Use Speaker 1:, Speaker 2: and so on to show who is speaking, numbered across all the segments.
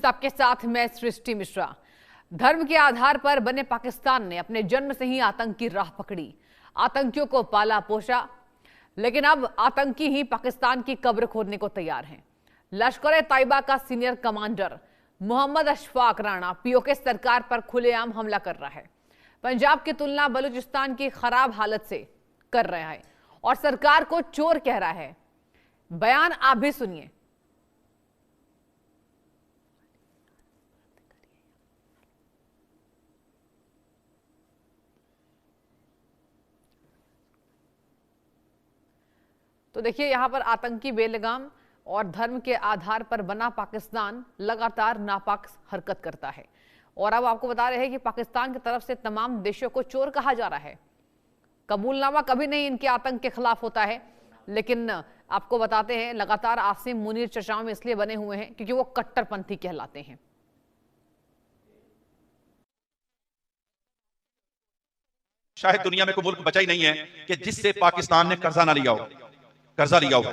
Speaker 1: नमस्कार, आपके साथ मैं सृष्टि मिश्रा। धर्म के आधार पर बने पाकिस्तान ने अपने जन्म से ही आतंक की राह पकड़ी, आतंकियों को पाला पोषा, लेकिन अब आतंकी ही पाकिस्तान की कब्र खोदने को तैयार हैं। लश्कर-ए-तैयबा का senior commander Mohammad Ashfaq Rana POK सरकार पर खुलेआम हमला कर रहा है। पंजाब की तुलना बलूचिस्तान की खराब हालत से कर रहा है और सरकार को चोर कह रहा है। बयान आप भी सुनिए। तो देखिए, यहां पर आतंकी बेलगाम और धर्म के आधार पर बना पाकिस्तान लगातार नापाक हरकत करता है। और अब आपको बता रहे हैं कि पाकिस्तान की तरफ से तमाम देशों को चोर कहा जा रहा है। कबूलनामा कभी नहीं इनके आतंक के खिलाफ होता है, लेकिन आपको बताते हैं लगातार आसिम मुनीर चर्चाओं में इसलिए बने हुए हैं क्योंकि वो कट्टरपंथी कहलाते हैं।
Speaker 2: शायद दुनिया में कोई मुल्क बचा ही नहीं है कि जिससे पाकिस्तान ने कर्जा ना लिया हो, कर्जा लिया हो।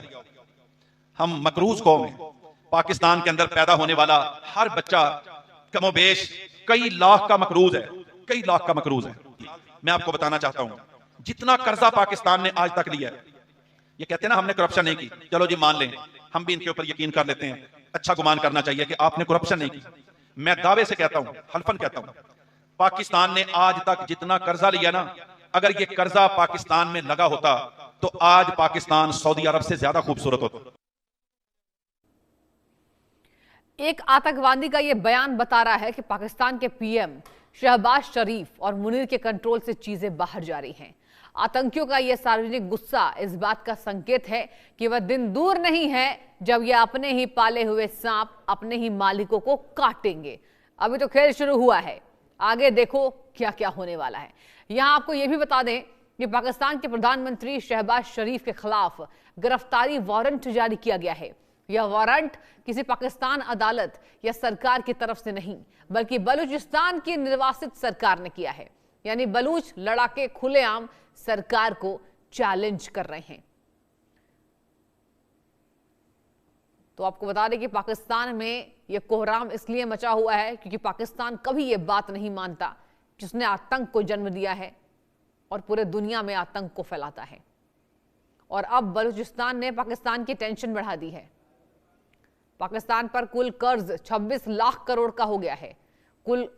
Speaker 2: हम मकरूज कौम हैं। पाकिस्तान के अंदर पैदा होने वाला हर बच्चा कमोबेश कई लाख का मकरूज है, कई लाख का मकरूज है। मैं आपको बताना चाहता हूं, जितना कर्जा पाकिस्तान ने आज तक लिया है, ये कहते हैं ना हमने करप्शन नहीं की, चलो जी मान लें, हम भी इनके ऊपर यकीन कर लेते हैं, अच्छा गुमान करना चाहिए कि आपने करप्शन नहीं की। मैं दावे से कहता हूं, हल्फन कहता हूं, पाकिस्तान ने आज तक जितना कर्जा लिया ना, अगर ये कर्जा पाकिस्तान में लगा होता तो आज पाकिस्तान सऊदी अरब से ज्यादा खूबसूरत होता।
Speaker 1: एक आतंकवादी का यह बयान बता रहा है कि पाकिस्तान के पीएम शहबाज शरीफ और मुनीर के कंट्रोल से चीजें बाहर जा रही हैं। आतंकियों का यह सार्वजनिक गुस्सा इस बात का संकेत है कि वह दिन दूर नहीं है जब यह अपने ही पाले हुए सांप अपने ही मालिकों को काटेंगे। अभी तो खेल शुरू हुआ है, आगे देखो क्या क्या होने वाला है। यहां आपको यह भी बता दें कि पाकिस्तान के प्रधानमंत्री शहबाज शरीफ के खिलाफ गिरफ्तारी वारंट जारी किया गया है। यह वारंट किसी पाकिस्तान अदालत या सरकार की तरफ से नहीं, बल्कि बलूचिस्तान की निर्वासित सरकार ने किया है। यानी बलूच लड़ाके खुलेआम सरकार को चैलेंज कर रहे हैं। तो आपको बता दें कि पाकिस्तान में यह कोहराम इसलिए मचा हुआ है क्योंकि पाकिस्तान कभी यह बात नहीं मानता जिसने आतंक को जन्म दिया है और पूरे दुनिया में आतंक को फैलाता है। और अब बलूचिस्तान ने पाकिस्तान की टेंशन बढ़ा दी है। पाकिस्तान पर कुल कर्ज 26 लाख करोड़ का हो गया है। कुल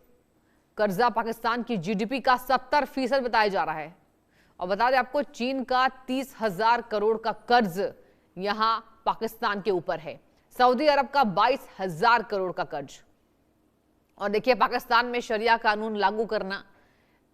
Speaker 1: कर्जा पाकिस्तान की जीडीपी का 70% बताया जा रहा है। और बता दें आपको, चीन का 30,000 करोड़ का कर्ज यहां पाकिस्तान के ऊपर है। सऊदी अरब का 22,000 करोड़ का कर्ज। और देखिए, पाकिस्तान में शरिया कानून लागू करना,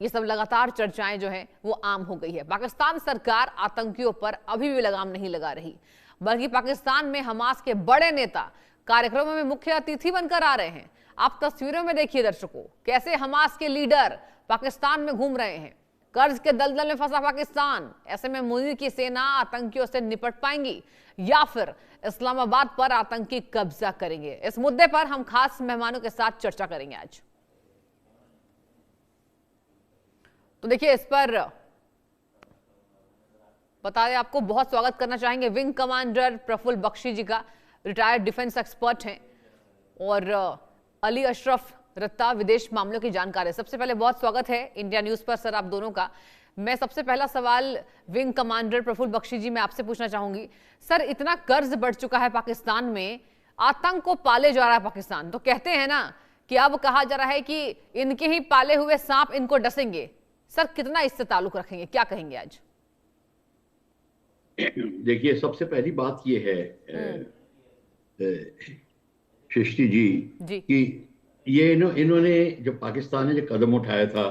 Speaker 1: ये सब लगातार चर्चाएं जो है वो आम हो गई है। पाकिस्तान सरकार आतंकियों पर अभी भी लगाम नहीं लगा रही, बल्कि पाकिस्तान में हमास के बड़े नेता कार्यक्रमों में मुख्य अतिथि बनकर आ रहे हैं। आप तस्वीरों में देखिए दर्शकों, कैसे हमास के लीडर पाकिस्तान में घूम रहे हैं। कर्ज के दलदल में फंसा पाकिस्तान, ऐसे में मुनीर की सेना आतंकियों से निपट पाएंगी या फिर इस्लामाबाद पर आतंकी कब्जा करेंगे? इस मुद्दे पर हम खास मेहमानों के साथ चर्चा करेंगे आज। तो देखिए, इस पर बता दें आपको, बहुत स्वागत करना चाहेंगे विंग कमांडर प्रफुल्ल बख्शी जी का, रिटायर्ड डिफेंस एक्सपर्ट हैं, और अली अशरफ रत्ता, विदेश मामलों की जानकार है। सबसे पहले बहुत स्वागत है इंडिया न्यूज पर सर आप दोनों का। मैं सबसे पहला सवाल विंग कमांडर प्रफुल्ल बख्शी जी मैं आपसे पूछना चाहूंगी। सर, इतना कर्ज बढ़ चुका है पाकिस्तान में, आतंक को पाले जा रहा है पाकिस्तान, तो कहते हैं ना कि अब कहा जा रहा है कि इनके ही पाले हुए सांप इनको डसेंगे। सर, कितना इससे ताल्लुक रखेंगे, क्या कहेंगे आज?
Speaker 3: देखिए, सबसे पहली बात यह है सृष्टि जी कि ये इन्होंने जो पाकिस्तान ने जो कदम उठाया था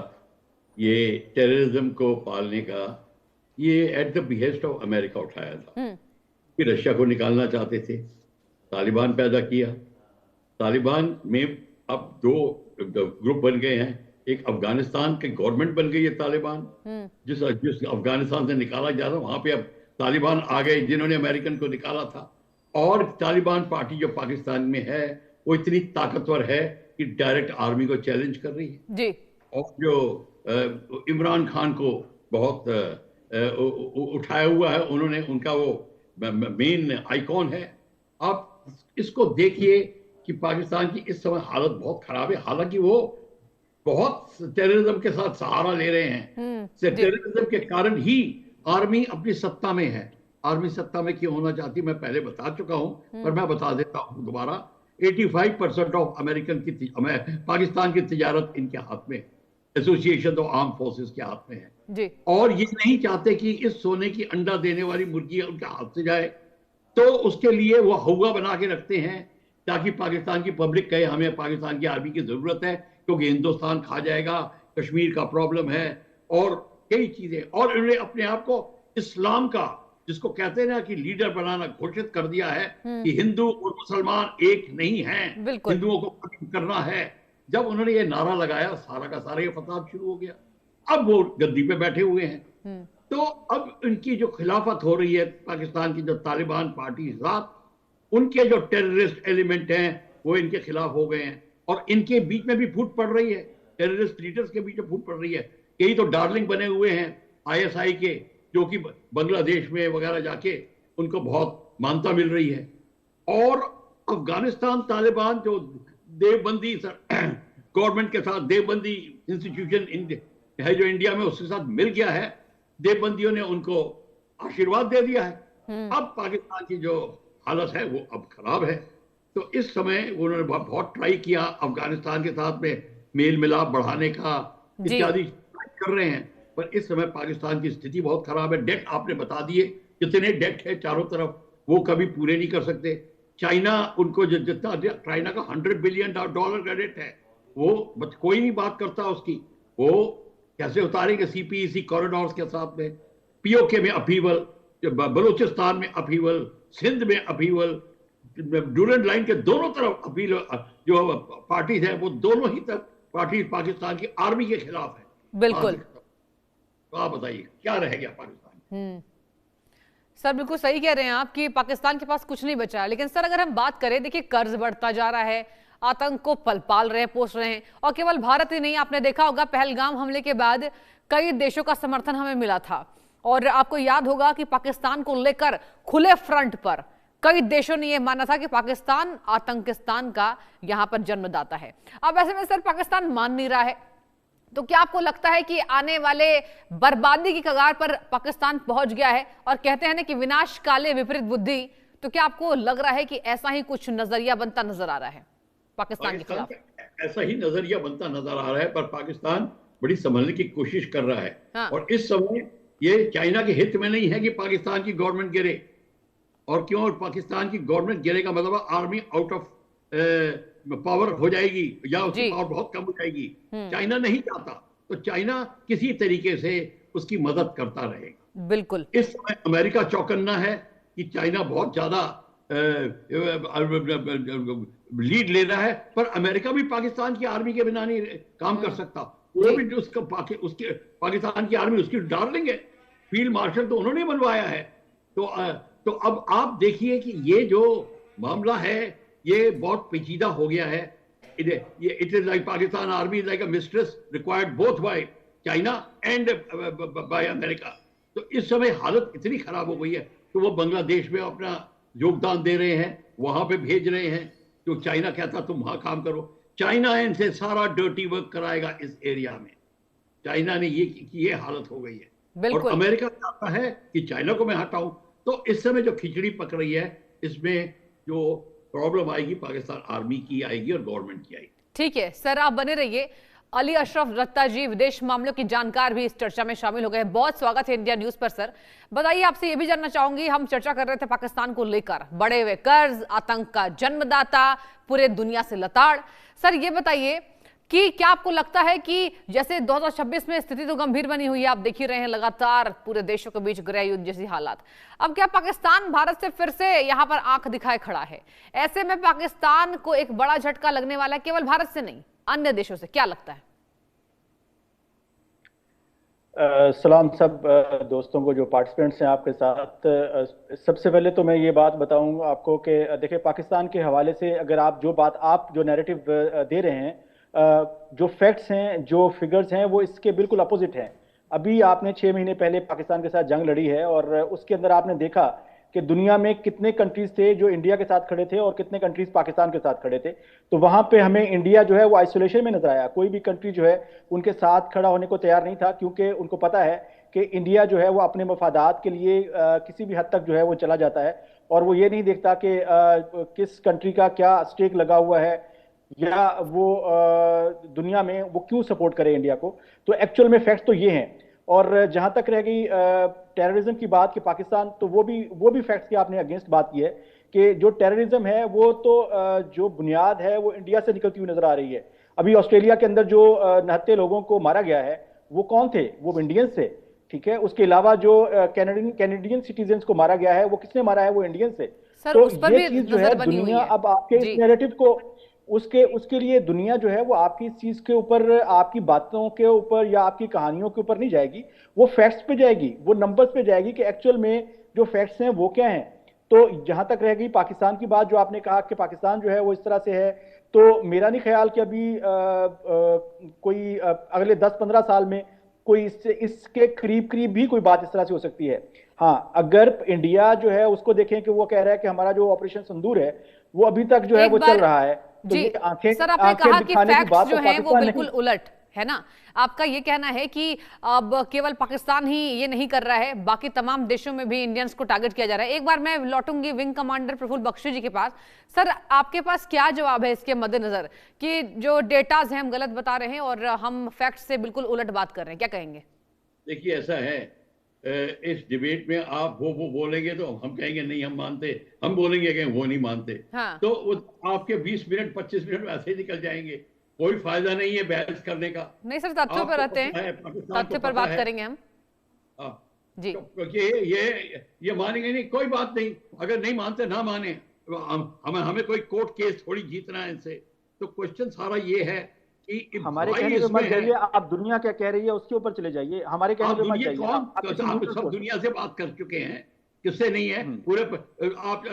Speaker 3: ये टेररिज्म को पालने का, ये at the behest of America उठाया था कि रशिया को निकालना चाहते थे, तालिबान पैदा किया। तालिबान में अब दो ग्रुप बन गए हैं। एक अफगानिस्तान के गवर्नमेंट बन गई है तालिबान, जिस अफगानिस्तान से निकाला जा रहा है वहां पे अब तालिबान आ गए जिन्होंने अमेरिकन को निकाला था। और तालिबान पार्टी जो पाकिस्तान में है वो इतनी ताकतवर है कि डायरेक्ट आर्मी को चैलेंज कर रही है जी। और जो इमरान खान को बहुत उठाया हुआ है उन्होंने, उनका वो मेन आइकॉन है। आप इसको देखिए कि पाकिस्तान की इस समय हालत बहुत खराब है, हालांकि वो बहुत टेररिज्म के साथ सहारा ले रहे हैं। टेररिज्म के कारण ही आर्मी अपनी सत्ता में है। आर्मी सत्ता में क्यों होना चाहती मैं पहले बता चुका हूं, पर मैं बता देता हूं दोबारा। 85% ऑफ अमेरिकन की पाकिस्तान की तिजारत इनके हाथ में, एसोसिएशन ऑफ आर्म फोर्सेस के हाथ में है
Speaker 1: जी।
Speaker 3: और ये नहीं चाहते कि इस सोने की अंडा देने वाली मुर्गी उनके हाथ से जाए, तो उसके लिए वो हवा बना के रखते हैं ताकि पाकिस्तान की पब्लिक कहे हमें पाकिस्तान की आर्मी की जरूरत है क्योंकि हिंदुस्तान खा जाएगा, कश्मीर का प्रॉब्लम है और कई चीजें। और उन्होंने अपने आप को इस्लाम का, जिसको कहते हैं ना कि लीडर बनाना, घोषित कर दिया है कि हिंदू और मुसलमान एक नहीं हैं, हिंदुओं को खत्म करना है। जब उन्होंने ये नारा लगाया सारा का सारा ये फसाद शुरू हो गया। अब वो गद्दी पे बैठे हुए हैं, तो अब इनकी जो खिलाफत हो रही है पाकिस्तान की जो तालिबान पार्टी के साथ, उनके जो टेररिस्ट एलिमेंट हैं वो इनके खिलाफ हो गए हैं और इनके बीच में भी फूट पड़ रही है, टेररिस्ट लीडर्स के बीच में फूट पड़ रही है। कई तो डार्लिंग बने हुए हैं आईएसआई के, जो कि बांग्लादेश में वगैरह जाके उनको बहुत मान्यता मिल रही है। और अफगानिस्तान तालिबान जो देवबंदी गवर्नमेंट के साथ, देवबंदी इंस्टीट्यूशन है जो इंडिया में, उसके साथ मिल गया है, देवबंदियों ने उनको आशीर्वाद दे दिया है। अब पाकिस्तान की जो हालत है वो अब खराब है। तो इस समय उन्होंने बहुत ट्राई किया अफगानिस्तान के साथ में मेल मिलाप बढ़ाने का, इत्यादि कर रहे हैं, पर इस समय पाकिस्तान की स्थिति बहुत खराब है। डेट आपने बता दिए कितने डेट है चारों तरफ, वो कभी पूरे नहीं कर सकते। चाइना उनको जितना, चाइना का $100 बिलियन का डेट है, वो कोई नहीं बात करता उसकी। वो कैसे उतारेंगे सीपीईसी कॉरिडोर्स के साथ में, पीओके में अपीवल, बलूचिस्तान में अपीवल, सिंध में अपीवल, ड्यूरेंट लाइन के दोनों तरफ अपील, जो पार्टीज है वो दोनों ही तक पार्टी पाकिस्तान की आर्मी के खिलाफ है।
Speaker 1: बिल्कुल।
Speaker 3: तो आप बताइए क्या रह गया पाकिस्तान?
Speaker 1: सर बिल्कुल सही कह रहे हैं आप कि पाकिस्तान के पास कुछ नहीं बचा है। लेकिन सर अगर हम बात करें, देखिए कर्ज बढ़ता जा रहा है, आतंक को पाल रहे हैं, पोष रहे हैं, और केवल भारत ही नहीं, आपने देखा होगा पहलगाम हमले के बाद कई देशों का समर्थन हमें मिला था। और आपको याद होगा कि पाकिस्तान को लेकर खुले फ्रंट पर कई देशों ने यह माना था कि पाकिस्तान आतंकिस्तान का यहां पर जन्मदाता है। अब ऐसे में सर पाकिस्तान मान नहीं रहा है, तो क्या आपको लगता है कि आने वाले बर्बादी की कगार पर पाकिस्तान पहुंच गया है? और कहते हैं ना कि विनाश काले विपरीत बुद्धि, तो क्या आपको लग रहा है कि ऐसा ही कुछ नजरिया बनता नजर आ रहा है पाकिस्तान के खिलाफ?
Speaker 3: ऐसा ही नजरिया बनता नजर आ रहा है, पर पाकिस्तान बड़ी संभलने की कोशिश कर रहा है।
Speaker 1: हाँ।
Speaker 3: और इस समय ये चाइना के हित में नहीं है कि पाकिस्तान की गवर्नमेंट गिरे। और क्यों? और पाकिस्तान की गवर्नमेंट गिरेगा मतलब आर्मी आउट ऑफ पावर हो जाएगी या उसकी पावर बहुत कम हो जाएगी। चाइना नहीं चाहता, तो चाइना किसी तरीके से उसकी मदद करता रहेगा।
Speaker 1: बिल्कुल।
Speaker 3: इस समय अमेरिका चौकन्ना है कि चाइना बहुत ज्यादा लीड ले रहा है, पर अमेरिका भी पाकिस्तान की आर्मी के बिना नहीं काम कर सकता। वो भी उसके पाकिस्तान की आर्मी उसकी डार्लिंग है, फील्ड मार्शल तो उन्होंने बनवाया है। तो अब आप देखिए कि ये जो मामला है ये बहुत पेचीदा हो गया है। It is like Pakistan army like a mistress required both by China and by America. तो इस समय हालत इतनी खराब हो गई है, तो वो बांग्लादेश में अपना योगदान दे रहे हैं, वहां पे भेज रहे हैं। तो चाइना कहता तुम वहां काम करो, चाइना इनसे सारा डर्टी वर्क कराएगा इस एरिया में। चाइना ने ये हालत हो गई है। और अमेरिका चाहता है कि चाइना को मैं हटाऊं। तो इस समय जो खिचड़ी पक रही है, इसमें जो प्रॉब्लम आएगी पाकिस्तान आर्मी की आएगी और गवर्नमेंट की आएगी।
Speaker 1: ठीक है सर, आप बने रहिए। अली अशरफ रत्ता जी, विदेश मामलों की जानकार, भी इस चर्चा में शामिल हो गए। बहुत स्वागत है इंडिया न्यूज पर। सर बताइए, आपसे ये भी जानना चाहूंगी, हम चर्चा कर रहे थे पाकिस्तान को लेकर, बढ़े हुए कर्ज, आतंक का जन्मदाता, पूरे दुनिया से लताड़। सर ये बताइए कि क्या आपको लगता है कि जैसे 2026 में स्थिति तो गंभीर बनी हुई है, आप देख ही रहे हैं लगातार पूरे देशों के बीच गृह युद्ध जैसी हालात, अब क्या पाकिस्तान भारत से फिर से यहां पर आंख दिखाए खड़ा है? ऐसे में पाकिस्तान को एक बड़ा झटका लगने वाला है, केवल भारत से नहीं अन्य देशों से, क्या लगता है?
Speaker 4: सलाम सब दोस्तों को जो पार्टिसिपेंट्स हैं आपके साथ। सबसे पहले तो मैं ये बात बताऊं आपको कि देखिए, पाकिस्तान के हवाले से अगर आप जो नैरेटिव दे रहे हैं, जो फैक्ट्स हैं, जो फिगर्स हैं, वो इसके बिल्कुल अपोजिट हैं। अभी आपने 6 महीने पहले पाकिस्तान के साथ जंग लड़ी है और उसके अंदर आपने देखा कि दुनिया में कितने कंट्रीज थे जो इंडिया के साथ खड़े थे और कितने कंट्रीज पाकिस्तान के साथ खड़े थे। तो वहां पे हमें इंडिया जो है वो आइसोलेशन में नजर आया, कोई भी कंट्री जो है उनके साथ खड़ा होने को तैयार नहीं था, क्योंकि उनको पता है कि इंडिया जो है वो अपने मफादात के लिए किसी भी हद तक जो है वो चला जाता है, और वो ये नहीं देखता कि किस कंट्री का क्या स्टेक लगा हुआ है या वो दुनिया में वो क्यों सपोर्ट करे इंडिया को। तो एक्चुअल में फैक्ट तो ये हैं। और जहां तक रह गई टेररिज्म की बात कि पाकिस्तान, तो वो भी फैक्ट्स की आपने अगेंस्ट बात की है कि जो टेररिज्म है वो तो जो बुनियाद है वो इंडिया से निकलती हुई नजर आ रही है। अभी ऑस्ट्रेलिया के अंदर जो 69 लोगों को मारा गया है वो कौन थे? वो इंडियंस थे, ठीक है। उसके अलावा जो कैनेडियन सिटीजन को मारा गया है वो किसने मारा है? वो इंडियंस से। तो ये चीज जो है दुनिया अब आपके इस नैरेटिव को उसके लिए दुनिया जो है वो आपकी इस चीज के ऊपर, आपकी बातों के ऊपर या आपकी कहानियों के ऊपर नहीं जाएगी, वो फैक्ट्स पे जाएगी, वो नंबर्स पे जाएगी कि एक्चुअल में जो फैक्ट्स हैं वो क्या हैं। तो जहां तक रह गई पाकिस्तान की बात, जो आपने कहा कि पाकिस्तान जो है वो इस तरह से है, तो मेरा नहीं ख्याल कि अभी कोई अगले 10-15 साल में कोई इसके करीब भी कोई बात इस तरह से हो सकती है। हाँ, अगर इंडिया जो है उसको देखें कि वो कह रहा है कि हमारा जो ऑपरेशन सिंदूर है वो अभी तक जो है वो चल रहा है, तो
Speaker 1: जी
Speaker 4: आंखें,
Speaker 1: सर, आपने कहा कि फैक्ट्स जो हैं वो बिल्कुल
Speaker 4: नहीं।
Speaker 1: उलट है ना। आपका ये कहना है कि अब केवल पाकिस्तान ही ये नहीं कर रहा है, बाकी तमाम देशों में भी इंडियंस को टारगेट किया जा रहा है। एक बार मैं लौटूंगी विंग कमांडर प्रफुल्ल बख्शी जी के पास। सर, आपके पास क्या जवाब है इसके मद्देनजर कि जो डेटाज हैं हम गलत बता रहे हैं और हम फैक्ट से बिल्कुल उलट बात कर रहे हैं, क्या कहेंगे?
Speaker 3: देखिए, ऐसा है, इस डिबेट में आप वो बोलेंगे तो हम कहेंगे नहीं हम मानते, हम बोलेंगे कि वो नहीं मानते।
Speaker 1: हाँ।
Speaker 3: तो आपके 20 मिनट 25 मिनट वैसे ही निकल जाएंगे, कोई फायदा नहीं है बहस करने का।
Speaker 1: नहीं सर, तथ्यों पर रहते हैं, तथ्य पर बात करेंगे हम जी।
Speaker 3: तो ये मानेंगे नहीं, कोई बात नहीं, अगर नहीं मानते ना माने, हमें कोई कोर्ट केस थोड़ी जीतना है इनसे। तो क्वेश्चन सारा ये है कि
Speaker 4: हमारे कहने पे मत जाइए, आप दुनिया क्या कह रही है उसके ऊपर चले जाइए, हमारे कहने पे मत जाइए।
Speaker 3: आप सब दुनिया से बात कर चुके हैं, किससे नहीं है? पूरे आप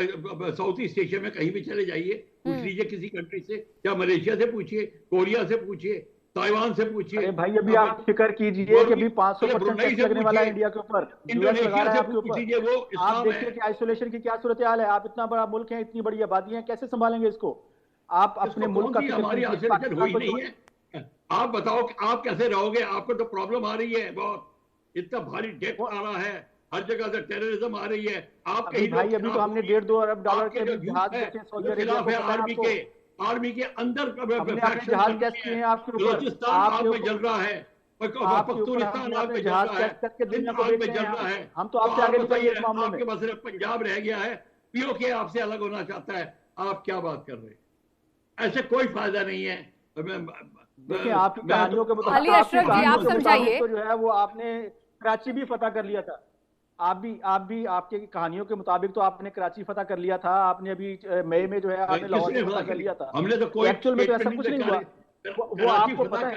Speaker 3: साउथ ईस्ट एशिया में कहीं भी चले जाइए, पूछ लीजिए किसी कंट्री से, या मलेशिया से पूछिए, कोरिया से पूछिए, ताइवान से पूछिए।
Speaker 4: अरे भाई, अभी आप फिक्र कीजिए कि अभी 500% टैक्स लगने वाला है इंडिया के ऊपर,
Speaker 3: इंडोनेशिया से पूछिए, वो
Speaker 4: आप देखिए कि आइसोलेशन की क्या सूरत हाल है। आप इतना बड़ा मुल्क है, इतनी बड़ी आबादी है, कैसे संभालेंगे इसको? आप अपने मुल्क का
Speaker 3: हमारी आइसोलेशन हुई नहीं है। आप बताओ कि आप कैसे रहोगे? आपको तो प्रॉब्लम आ रही है बहुत, इतना भारी डेट आ रहा है, हर जगह से टेररिज्म आ रही है। आप कहीं
Speaker 4: भाई, अभी तो हमने $1.5-2 अरब के जहाज
Speaker 3: आर्मी के अंदर
Speaker 4: जहाज टेस्ट किए हैं आपके ऊपर,
Speaker 3: बलूचिस्तान आग में जल रहा है, पख्तूनिस्तान आग में जल रहा है, आग में जल रहा है।
Speaker 4: हम तो आपसे आगे बताइए इस मामले में।
Speaker 3: आपके पास सिर्फ पंजाब रह गया है, पीओके आपसे अलग होना चाहता है, आप क्या बात कर रहे हैं? ऐसे कोई फायदा नहीं है।
Speaker 4: देखिए, आपकी कहानियों के मुताबिक
Speaker 1: अली अशरफ जी, आप समझाइए।
Speaker 4: जो है वो आपने कराची भी फतह कर लिया था। आप भी आपके कहानियों के मुताबिक तो आपने कराची फतह कर लिया था। आपने अभी मई में जो है आपने लाहौर में फतह कर लिया था।
Speaker 3: हमने तो कोई
Speaker 4: एक्चुअल में तो ऐसा कुछ नहीं हुआ। वो आपको पता है,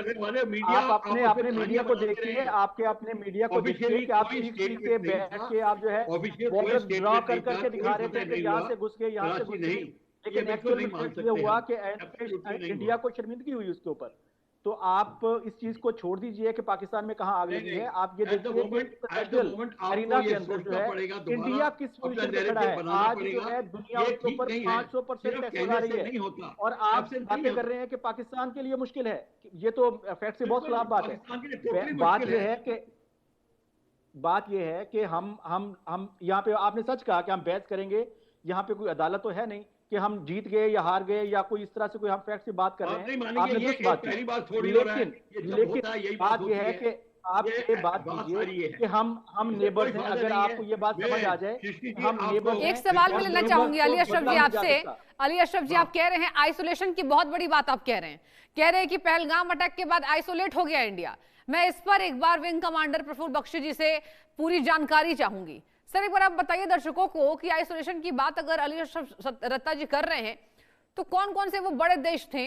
Speaker 4: आप अपने मीडिया को देखिए, आपके अपने मीडिया को देखिए कि आप चीख के बैठ के आप जो है बॉर्डर ड्रॉ कर करके दिखा रहे थे कि यहाँ से घुस गए, यहाँ से घुस गए, लेकिन एक्चुअल में ये हुआ कि इंडिया को शर्मिंदगी हुई उसके ऊपर। तो आप इस चीज को छोड़ दीजिए कि पाकिस्तान में कहां आग लगी है। आप ये देखिए अरीना के अंदर जो है इंडिया किस पोजीशन पे खड़ा है आज, जो है दुनिया के ऊपर 500% टैक्स लगा रही है, और आप बातें कर रहे हैं कि पाकिस्तान के लिए मुश्किल है। ये तो फैक्ट से बहुत खिलाफ बात है। बात यह है कि हम यहाँ पे, आपने सच कहा कि हम बहस करेंगे, यहाँ पे कोई अदालत तो है नहीं कि हम जीत गए या हार गए या कोई इस तरह से कोई हम फैक्ट से बात कर रहे हैं। आपने सच बात की, लेकिन बात यह है कि आप ये बात कीजिए कि हम नेबर्स हैं। अगर आपको ये बात समझ आ जाए, हम नेबर्स।
Speaker 1: एक सवाल मैं लेना चाहूंगी अली अशरफ जी आपसे। अली अशरफ जी, आप कह रहे हैं आइसोलेशन की बहुत बड़ी बात आप कह रहे हैं कि पहलगाम अटैक के बाद आइसोलेट हो गया इंडिया। मैं इस पर एक बार विंग कमांडर प्रफुल्ल बख्शी जी से पूरी जानकारी चाहूंगी। सर, एक बार आप बताइए दर्शकों को कि आइसोलेशन की बात अगर अली अशरफ रत्ता जी कर रहे हैं तो कौन कौन से वो बड़े देश थे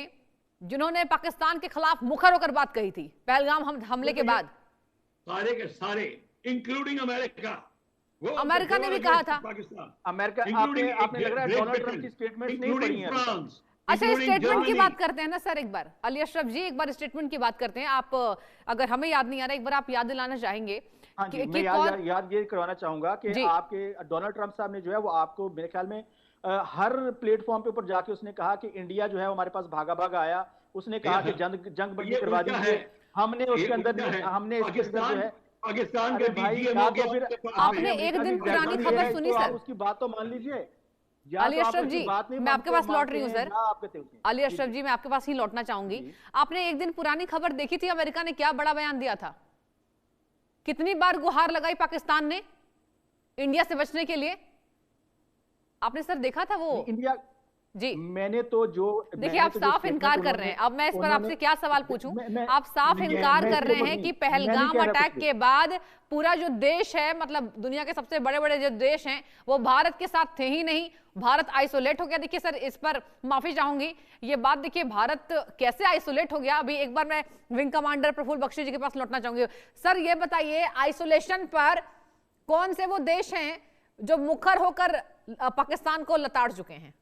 Speaker 1: जिन्होंने पाकिस्तान के खिलाफ मुखर होकर बात कही थी पहलगाम हमले के बाद?
Speaker 3: सारे के सारे, इंक्लूडिंग अमेरिका।
Speaker 1: अमेरिका ने भी कहा था।
Speaker 4: अमेरिका, आपने लग रहा है डोनाल्ड ट्रंप की स्टेटमेंट नहीं पढ़ी है।
Speaker 1: अच्छा, स्टेटमेंट की बात करते हैं ना सर, एक बार अली अशरफ जी, एक बार स्टेटमेंट की बात करते हैं। आप, अगर हमें याद नहीं आ रहा, एक बार आप याद दिलाना चाहेंगे
Speaker 4: हाँ जी, मैं याद ये करवाना चाहूंगा कि आपके डोनाल्ड ट्रंप साहब ने जो है वो आपको मेरे ख्याल में हर प्लेटफॉर्म पे ऊपर जाके उसने कहा कि इंडिया जो है हमारे पास भागा भागा आया, उसने कहा कि जंग बंदी करवा दीजिए, हमने उसके अंदर हमने इसके अंदर जो है
Speaker 3: पाकिस्तान
Speaker 4: अरे भाई या तो फिर
Speaker 1: आपने एक दिन पुरानी खबर सुनी सर,
Speaker 4: उसकी बात तो मान लीजिए।
Speaker 1: अली अशरफ जी, मैं आपके पास लौट रही हूँ सर। अली अशरफ जी, मैं आपके पास ही लौटना चाहूंगी। आपने एक दिन पुरानी खबर देखी थी, अमेरिका ने क्या बड़ा बयान दिया था? कितनी बार गुहार लगाई पाकिस्तान ने इंडिया से बचने के लिए? आपने सर देखा था वो?
Speaker 4: इंडिया
Speaker 1: जी,
Speaker 4: मैंने तो जो
Speaker 1: देखिए आप साफ इनकार कर रहे हैं। अब मैं इस पर आपसे क्या सवाल पूछूं? आप साफ इनकार कर रहे हैं कि पहलगाम अटैक के बाद पूरा जो देश है, मतलब दुनिया के सबसे बड़े बड़े जो देश हैं, वो भारत के साथ थे ही नहीं, भारत आइसोलेट हो गया। देखिए सर, इस पर माफी चाहूंगी, ये बात देखिए भारत कैसे आइसोलेट हो गया। अभी एक बार मैं विंग कमांडर प्रफुल्ल बख्शी जी के पास लौटना चाहूंगी। सर ये बताइए, आइसोलेशन पर कौन से वो देश हैं जो मुखर होकर पाकिस्तान को लताड़ चुके हैं?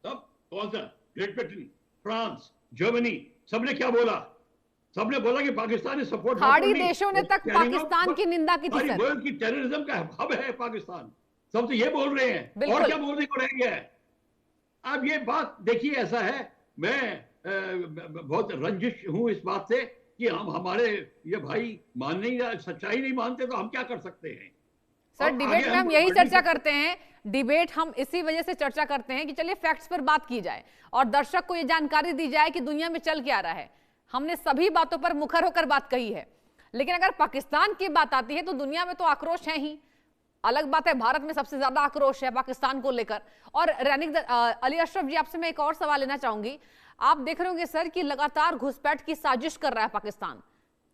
Speaker 3: तब कौन सा? ग्रेट ब्रिटेन, फ्रांस, जर्मनी, सबने क्या बोला? सबने बोला कि पाकिस्तान ने सपोर्ट,
Speaker 1: खाड़ी देशों ने तक पाकिस्तान की निंदा की थी सर।
Speaker 3: वर्ल्ड की टेररिज्म का हब है पाकिस्तान, सब तो ये बोल रहे हैं, और क्या बोलने को रह गया है? अब ये बात देखिए, ऐसा है, मैं बहुत रंजिश हूं इस बात से कि हमारे ये भाई सच्चाई नहीं मानते, तो हम क्या कर सकते हैं?
Speaker 1: सर डिबेट में हम यही चर्चा करते हैं, डिबेट हम इसी वजह से चर्चा करते हैं कि चलिए फैक्ट्स पर बात की जाए और दर्शक को यह जानकारी दी जाए कि दुनिया में चल क्या रहा है। हमने सभी बातों पर मुखर होकर बात कही है, लेकिन अगर पाकिस्तान की बात आती है तो दुनिया में तो आक्रोश है ही। अलग बात है, भारत में सबसे ज्यादा आक्रोश है पाकिस्तान को लेकर। और अली अशरफ जी, आपसे मैं एक और सवाल लेना चाहूंगी। आप देख रहे होंगे सर कि लगातार घुसपैठ की साजिश कर रहा है पाकिस्तान।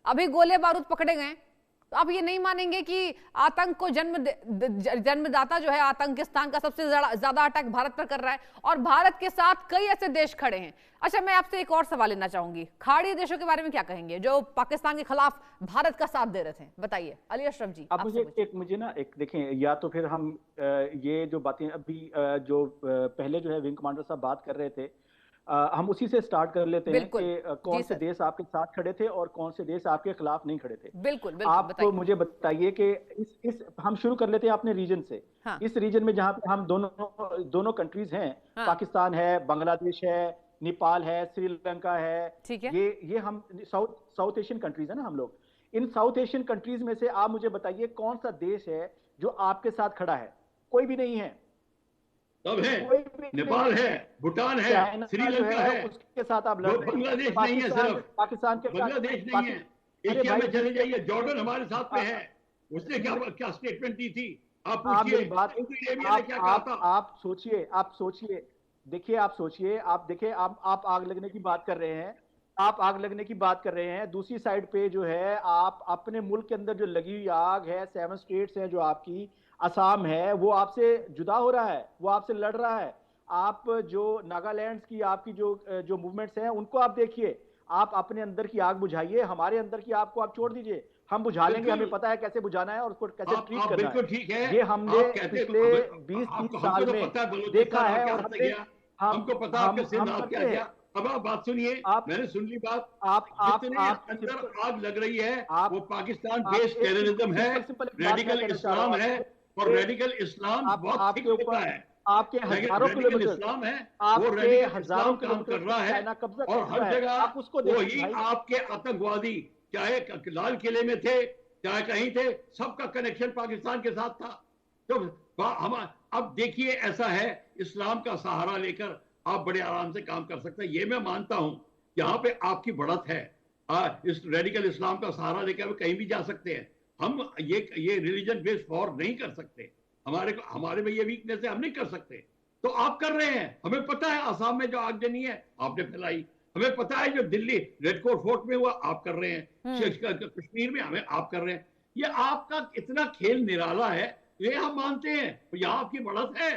Speaker 1: अभी गोले बारूद पकड़े गए, तो आप ये नहीं मानेंगे कि आतंक को जन्मदाता जो है आतंकिस्तान का सबसे ज्यादा अटैक भारत पर कर रहा है, और भारत के साथ कई ऐसे देश खड़े हैं। अच्छा, मैं आपसे एक और सवाल लेना चाहूंगी, खाड़ी देशों के बारे में क्या कहेंगे जो पाकिस्तान के खिलाफ भारत का साथ दे रहे थे? बताइए अली अशरफ जी।
Speaker 4: अब मुझे ना एक देखें, या तो फिर हम ये जो बातें अभी जो पहले जो है विंग कमांडर साहब बात कर रहे थे, हम उसी से स्टार्ट कर लेते हैं कि कौन से देश आपके साथ खड़े थे और कौन से देश आपके खिलाफ नहीं खड़े थे।
Speaker 1: बिल्कुल
Speaker 4: आप तो मुझे बताइए कि इस हम शुरू कर लेते हैं अपने रीजन से। हाँ। इस रीजन में जहां पे हम दोनों कंट्रीज हैं, हाँ। पाकिस्तान है, बांग्लादेश है, नेपाल है, श्रीलंका है, ठीक है, ये हम साउथ एशियन कंट्रीज है ना हम लोग। इन साउथ एशियन कंट्रीज में से आप मुझे बताइए कौन सा देश है जो आपके साथ खड़ा है? कोई भी नहीं है।
Speaker 3: सब है, नेपाल है, भूटान है, श्रीलंका है,
Speaker 4: उसके साथ आप लड़ रहे हैं।
Speaker 3: बांग्लादेश नहीं है, सिर्फ
Speaker 4: पाकिस्तान के
Speaker 3: बांग्लादेश नहीं है। एशिया में चले जाइए, जॉर्डन हमारे साथ में है, उसने क्या स्टेटमेंट दी थी? आप पूछिए,
Speaker 4: आप सोचिए, देखिए आप सोचिए, आप देखिए, आप आग लगने की बात कर रहे हैं, आप आग लगने की बात कर रहे हैं। दूसरी साइड पे जो है आप अपने मुल्क के अंदर जो लगी हुई आग है, 7 स्टेट्स हैं जो आपकी, असम है, वो आपसे जुदा हो रहा है, वो आपसे लड़ रहा है। आप जो नागालैंड की आपकी जो मूवमेंट्स हैं उनको आप देखिए, आप अपने अंदर की आग बुझाइए, हमारे अंदर की आग को आप छोड़ दीजिए, हम बुझा लेंगे, हमें पता है कैसे बुझाना है और उसको कैसे ट्रीट करना है।
Speaker 3: ठीक है,
Speaker 4: ये हमने पिछले 20-30 साल में देखा है और
Speaker 3: हमको पता आपके सिर क्या गया। अब आप बात सुनिए, मैंने सुन ली बात। जितने अंदर आग लग रही है वो पाकिस्तान बेस्ड टेररिज्म है, रेडिकल इस्लाम है, और रेडिकल इस्लाम बहुत ठीक होता है।
Speaker 4: आपके हजारों किलोमीटर
Speaker 3: इस्लाम है, वो रेडिकल इस्लाम काम कर रहा है, और हर जगह वही आपके आतंकवादी, चाहे लाल किले में थे, चाहे कहीं थे, सबका कनेक्शन पाकिस्तान के साथ था। तो हम अब देखिए, ऐसा है, इस्लाम का सहारा लेकर आप बड़े आराम से काम कर सकते हैं। ये मैं मानता हूं, यहाँ पे आपकी बढ़त है। इस रेडिकल इस्लाम का सहारा लेकर कहीं भी जा सकते हैं। हम ये रिलीजन बेस्ड वॉर नहीं कर सकते, हमारे में ये वीकनेस है, हम नहीं कर सकते। तो आप कर रहे हैं, हमें पता है आसाम में जो आगजनी है आपने फैलाई, हमें पता है जो दिल्ली रेड कोर्ट फोर्ट में हुआ आप कर रहे हैं, कश्मीर में हमें आप कर रहे हैं। ये आपका इतना खेल निराला है, ये हम मानते हैं, यहाँ आपकी बढ़त है,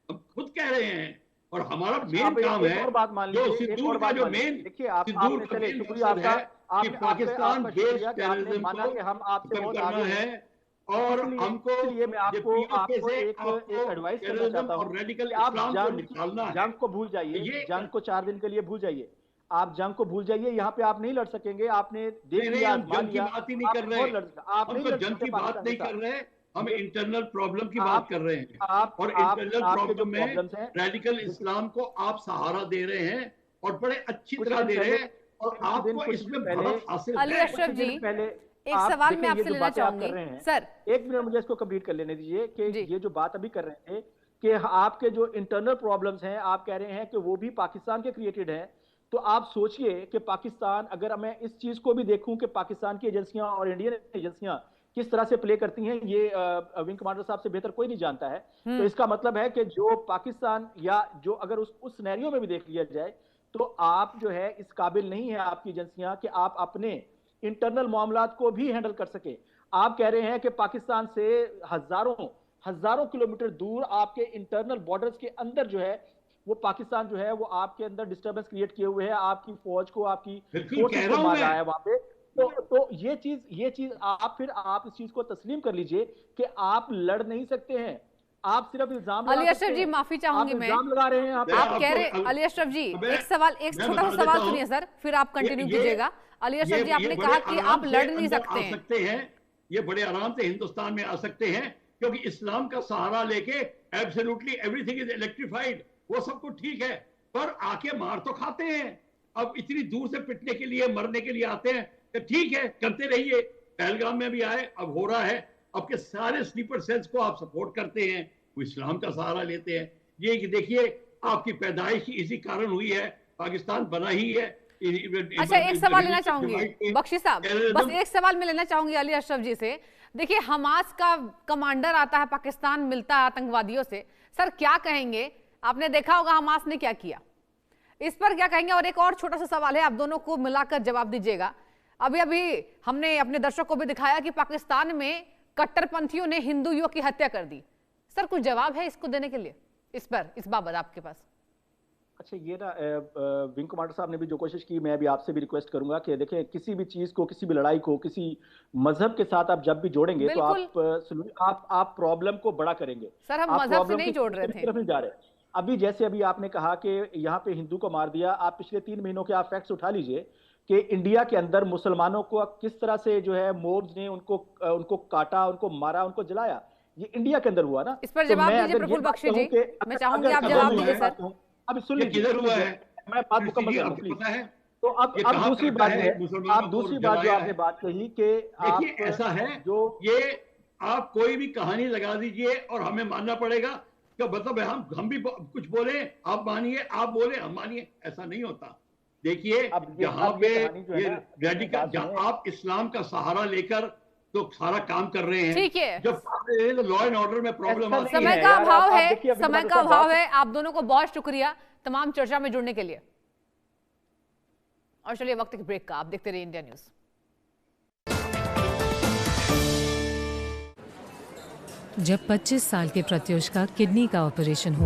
Speaker 3: हम खुद कह रहे हैं। और हमारा मेन काम है, जो सिंदूर का जो मेन सिंदूर का मेन मकसद है कि पाकिस्तान बेस्ड टेररिज्म को खत्म करना है, और हमको
Speaker 4: एक एडवाइस करना चाहता हूं,
Speaker 3: रेडिकल इस्लाम को निकालना है।
Speaker 4: जंग को भूल जाइए, जंग को 4 दिन के लिए भूल जाइए। आप जंग को भूल जाइए, यहाँ पे आप नहीं लड़ सकेंगे। आपने देख
Speaker 3: नहीं,
Speaker 4: लिया,
Speaker 3: हम जंग की बात ही नहीं कर रहे,
Speaker 4: आप नहीं
Speaker 3: हम तो
Speaker 4: लड़
Speaker 3: जंग
Speaker 4: सकते
Speaker 3: की बात
Speaker 4: पाकिस्तान के
Speaker 3: नहीं कर
Speaker 4: साथ।
Speaker 3: रहे, हम इंटरनल प्रॉब्लम की बात कर रहे हैं। और इंटरनल
Speaker 4: आपके जो
Speaker 3: प्रॉब्लम में
Speaker 4: प्रॉब्लम्स हैं,
Speaker 3: रेडिकल इस्लाम को आप सहारा दे रहे हैं और बड़े अच्छी
Speaker 4: कुछ
Speaker 3: तरह
Speaker 4: दिन
Speaker 3: दे रहे
Speaker 4: पहले,
Speaker 3: हैं, और
Speaker 4: कुछ
Speaker 3: आपको
Speaker 4: दिन
Speaker 3: इसमें
Speaker 4: पहले
Speaker 3: बढ़त हासिल
Speaker 1: अली
Speaker 3: है।
Speaker 1: अशरफ जी,
Speaker 4: पहले
Speaker 1: एक सवाल मैं
Speaker 4: देखिए,
Speaker 1: आपसे
Speaker 4: ये जो
Speaker 1: लेना
Speaker 4: बातें आप
Speaker 1: चाहूंगी
Speaker 4: कर रहे हैं
Speaker 1: सर।
Speaker 4: एक मिनट मुझे इसको कंप्लीट कर लेने दीजिए कि
Speaker 1: जी।
Speaker 4: ये जो बात अभी कर रहे थे कि आपके जो इंटरनल प्रॉब्लम्स हैं, आप कह रहे हैं कि वो भी पाकिस्तान के क्रिएटेड हैं। तो आप सोचिए कि पाकिस्तान, अगर मैं इस चीज को भी देखूं कि पाकिस्तान की एजेंसियां और इंडियन एजेंसियां किस तरह से प्ले करती हैं, ये विंग कमांडर साहब से बेहतर कोई नहीं जानता है। तो इसका मतलब है कि जो पाकिस्तान, या जो अगर उस सिनेरियो में भी देख लिया जाए, तो आप जो है इस काबिल नहीं है आपकी एजेंसियां कि आप अपने इंटरनल मामलात को भी हैंडल कर सके। आप कह रहे हैं कि पाकिस्तान से हजारों किलोमीटर दूर आपके इंटरनल बॉर्डर्स के अंदर जो है वो पाकिस्तान जो है वो आपके अंदर डिस्टरबेंस क्रिएट किए हुए है, आपकी फौज को, आपकी फोर्सेस को मार रहा है वहां पे। तो ये चीज आप इस चीज को तस्लीम कर लीजिए कि आप लड़ नहीं सकते हैं, आप सिर्फ इल्जाम
Speaker 1: अली अशरफ जी, माफी चाहूंगी मैं,
Speaker 4: इल्जाम लगा रहे हैं।
Speaker 1: आप कह रहे, अली अशरफ जी एक छोटा सा सवाल सुनिए सर, फिर आप कंटिन्यू कीजिएगा। अली अशरफ जी, आपने कहा कि आप लड़ नहीं सकते हैं।
Speaker 3: ये बड़े आराम से हिंदुस्तान में आ सकते हैं, क्योंकि इस्लाम का सहारा लेके एब्सोल्युटली एवरीथिंग इज इलेक्ट्रिफाइड, वो सब कुछ ठीक है, पर आके मार तो खाते हैं। अब इतनी दूर से पिटने के लिए, मरने के लिए आते हैं, तो ठीक है, करते रहिए। पहलगाम में भी आए, अब हो रहा है, अब के सारे स्लीपर सेल्स को आप सपोर्ट करते हैं, वो इस्लाम का सहारा लेते हैं। ये देखिए, आपकी पैदाइश ही इसी कारण हुई है, पाकिस्तान बना ही है।
Speaker 1: अच्छा, एक सवाल लेना चाहूंगी बख्शी साहब, बस एक सवाल मैं लेना चाहूंगी अली अशरफ जी से। देखिए, हमास का कमांडर आता है पाकिस्तान, मिलता है आतंकवादियों से, सर क्या कहेंगे? आपने देखा होगा हमास ने क्या किया, इस पर क्या कहेंगे? और एक और छोटा सा सवाल है, आप दोनों को मिलाकर जवाब दीजिएगा। अभी हमने अपने दर्शकों को भी दिखाया कि पाकिस्तान में कट्टरपंथियों ने हिंदू युवक की हत्या कर दी। सर कुछ जवाब है इसको देने के लिए, इस बाबत आपके पास?
Speaker 4: अच्छा, ये ना विंग कमांडर साहब ने भी जो कोशिश की, मैं भी आपसे भी रिक्वेस्ट करूंगा कि देखिए, किसी भी चीज को, किसी भी लड़ाई को किसी मजहब के साथ आप जब भी जोड़ेंगे तो आप प्रॉब्लम को बड़ा करेंगे।
Speaker 1: सर, हम मजहब से नहीं जोड़ रहे थे,
Speaker 4: नहीं जा रहे। अभी आपने कहा कि यहाँ पे हिंदू को मार दिया, आप पिछले 3 महीनों के आप फैक्ट्स उठा लीजिए कि इंडिया के अंदर मुसलमानों को किस तरह से जो है मोब्स ने उनको काटा, उनको मारा, उनको जलाया। ये इंडिया के अंदर हुआ ना।
Speaker 1: इस पर जवाब दीजिए प्रफुल्ल बख्शी जी, मैं चाहूंगी आप जवाब दीजिए सर।
Speaker 4: अब सुन लीजिए,
Speaker 3: किधर हुआ है,
Speaker 4: मैं बात मुकम्मल कर लूं
Speaker 3: पता है।
Speaker 4: तो अब दूसरी बात है, आप दूसरी बात जो आपने बात कही कि आप,
Speaker 3: ऐसा है
Speaker 4: जो
Speaker 3: ये आप कोई भी कहानी लगा दीजिए और हमें मानना पड़ेगा कि मतलब हम भी कुछ बोले आप मानिए, आप बोले हम मानिए, ऐसा नहीं होता। देखिए, यहाँ पे ये रेडिकल, जहाँ आप इस्लाम का सहारा लेकर तो सारा काम कर रहे हैं,
Speaker 1: ठीक है,
Speaker 3: जब लॉ एंड ऑर्डर में प्रॉब्लम आती है,
Speaker 1: समय का अभाव है। आप दोनों को बहुत शुक्रिया तमाम चर्चा में जुड़ने के लिए। और चलिए वक्त के ब्रेक का, आप देखते रहिए इंडिया न्यूज।
Speaker 5: जब 25 साल के प्रत्युष का किडनी का ऑपरेशन हुआ